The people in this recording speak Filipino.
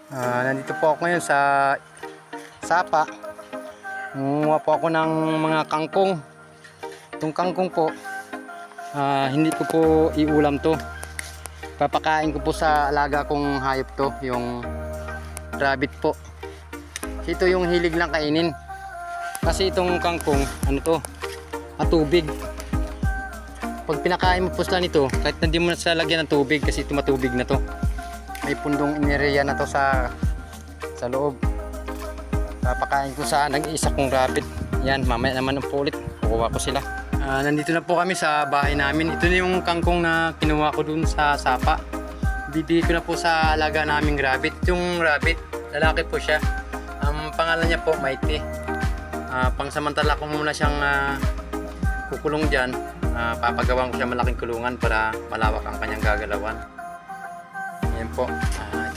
Nandito po ako ngayon sa Sapa. Kumuha po ako ng mga kangkong. Itong kangkong po, hindi ko po iulam to. Papakain ko po sa alaga kong hayop to, yung rabbit po. Ito yung hilig lang kainin. Kasi itong kangkong, ano to, matubig. Pag pinakain mo po sila nito, kahit hindi mo na sila lagyan ng tubig kasi ito matubig na to. May pundong inireya na to sa loob. Papakain ko sa nag-iisa kong rabbit. Yan, mamaya naman po ulit kukuha ko sila. Nandito na po kami sa bahay namin. Ito na yung kangkong na kinuha ko dun sa Sapa. Bibigay ko na po sa alaga naming rabbit. Yung rabbit, lalaki po siya. Ang pangalan niya po Mighty. Pangsamantala ko muna siyang kukulong dyan. Papagawan ko siya malaking kulungan para malawak ang kanyang gagalawan. Yan po.